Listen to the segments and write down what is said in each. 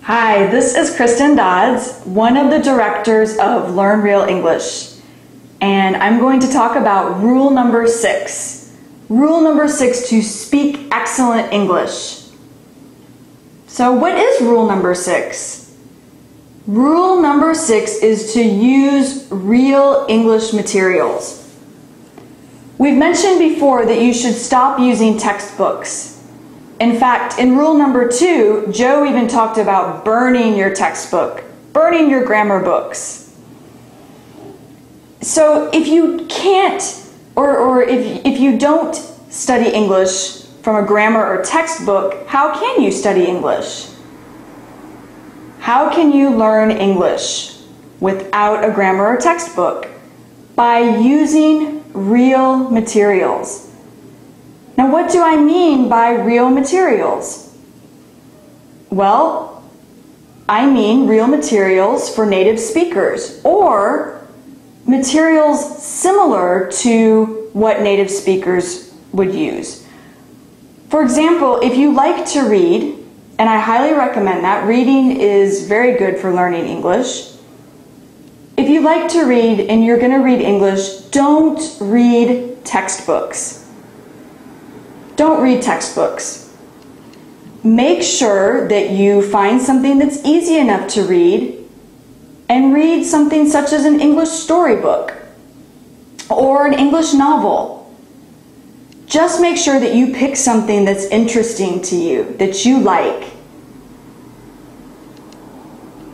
Hi, this is Kristen Dodds, one of the directors of Learn Real English, and I'm going to talk about rule number 6. Rule number 6 to speak excellent English. So what is rule number 6? Rule number 6 is to use real English materials. We've mentioned before that you should stop using textbooks. In fact, in rule number 2, Joe even talked about burning your textbook, burning your grammar books. So if you can't, or if you don't study English from a grammar or textbook, how can you study English? How can you learn English without a grammar or textbook? By using real materials. Now, what do I mean by real materials? Well, I mean real materials for native speakers, or materials similar to what native speakers would use. For example, if you like to read, and I highly recommend that, reading is very good for learning English. If you like to read and you're going to read English, don't read textbooks. Don't read textbooks. Make sure that you find something that's easy enough to read and read something such as an English storybook or an English novel. Just make sure that you pick something that's interesting to you, that you like.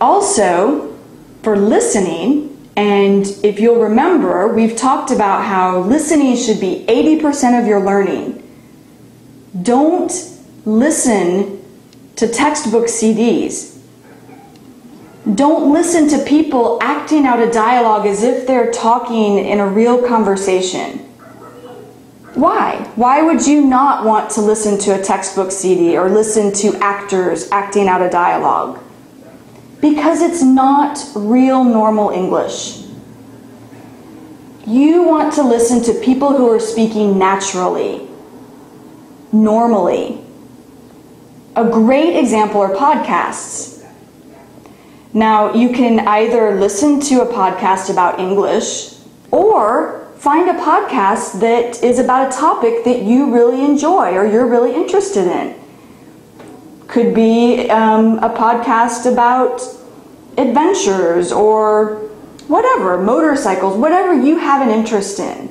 Also, for listening, and if you'll remember, we've talked about how listening should be 80% of your learning. Don't listen to textbook CDs. Don't listen to people acting out a dialogue as if they're talking in a real conversation. Why? Why would you not want to listen to a textbook CD or listen to actors acting out a dialogue? Because it's not real normal English. You want to listen to people who are speaking naturally. Normally. A great example are podcasts. Now, you can either listen to a podcast about English or find a podcast that is about a topic that you really enjoy or you're really interested in. Could be a podcast about adventures or whatever, motorcycles, whatever you have an interest in.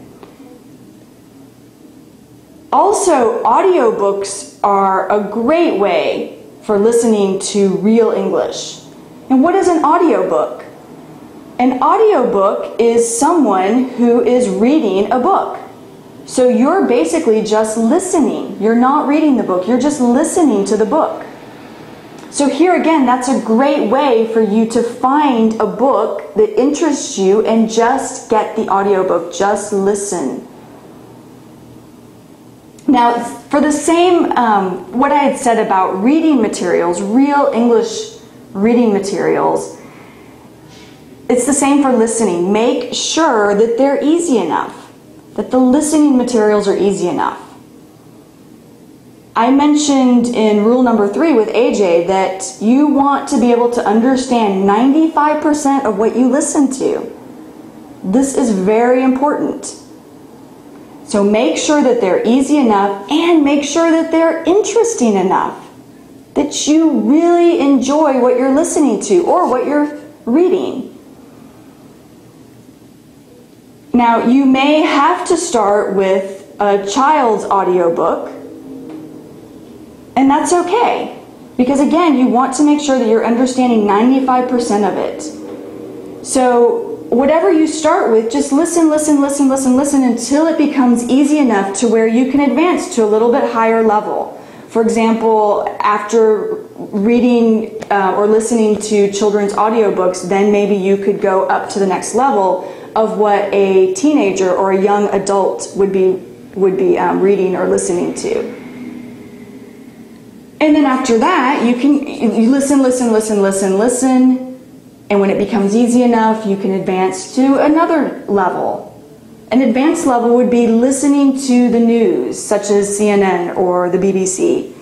Also, audiobooks are a great way for listening to real English. And what is an audiobook? An audiobook is someone who is reading a book. So you're basically just listening. You're not reading the book, you're just listening to the book. So here again, that's a great way for you to find a book that interests you and just get the audiobook, just listen. Now, for the same, what I had said about reading materials, real English reading materials, it's the same for listening. Make sure that they're easy enough, that the listening materials are easy enough. I mentioned in rule number 3 with AJ that you want to be able to understand 95% of what you listen to. This is very important. So make sure that they're easy enough and make sure that they're interesting enough, that you really enjoy what you're listening to or what you're reading. Now, you may have to start with a child's audiobook, and that's okay, because again, you want to make sure that you're understanding 95% of it. So whatever you start with, just listen until it becomes easy enough to where you can advance to a little bit higher level. For example, after reading or listening to children's audiobooks, then maybe you could go up to the next level of what a teenager or a young adult would be reading or listening to. And then after that, you listen, and when it becomes easy enough, you can advance to another level. An advanced level would be listening to the news, such as CNN or the BBC.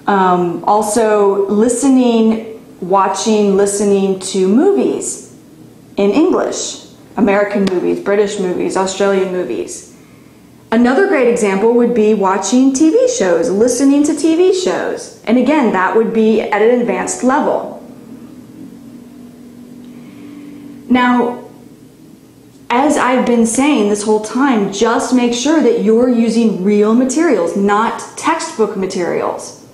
Also listening to movies in English, American movies, British movies, Australian movies. Another great example would be watching TV shows, listening to TV shows. And again, that would be at an advanced level. Now, as I've been saying this whole time, just make sure that you're using real materials, not textbook materials.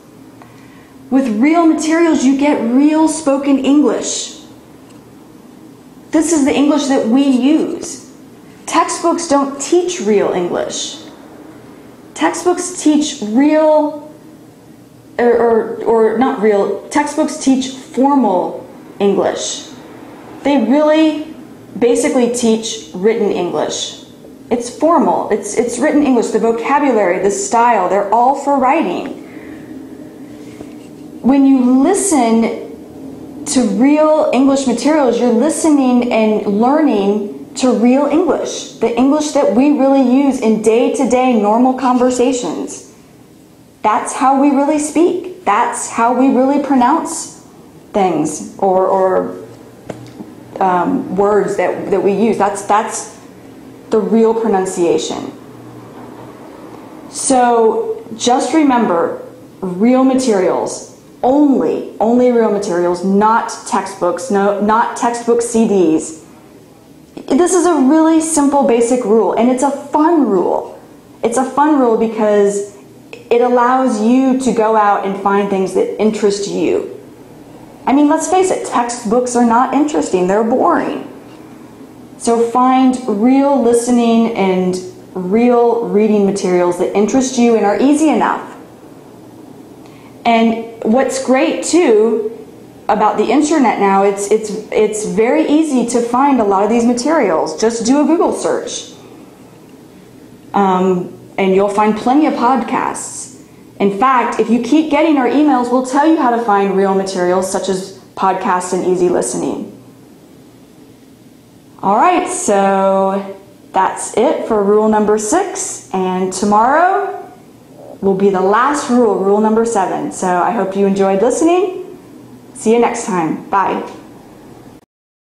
With real materials, you get real spoken English. This is the English that we use. Textbooks don't teach real English. Textbooks teach textbooks teach formal English. They really basically teach written English. It's formal, it's written English, the vocabulary, the style, they're all for writing. When you listen to real English materials, you're listening and learning to real English, the English that we really use in day-to-day normal conversations. That's how we really speak. That's how we really pronounce things or words that we use. That's the real pronunciation. So just remember, real materials. Only real materials, not textbooks, not textbook CDs. This is a really simple basic rule, and it's a fun rule. It's a fun rule because it allows you to go out and find things that interest you. I mean, let's face it, textbooks are not interesting, they're boring. So find real listening and real reading materials that interest you and are easy enough. And what's great too about the internet now, it's very easy to find a lot of these materials. Just do a Google search. And you'll find plenty of podcasts. In fact, if you keep getting our emails, we'll tell you how to find real materials such as podcasts and easy listening. All right, so that's it for rule number 6. And tomorrow will be the last rule, rule number 7. So I hope you enjoyed listening. See you next time. Bye.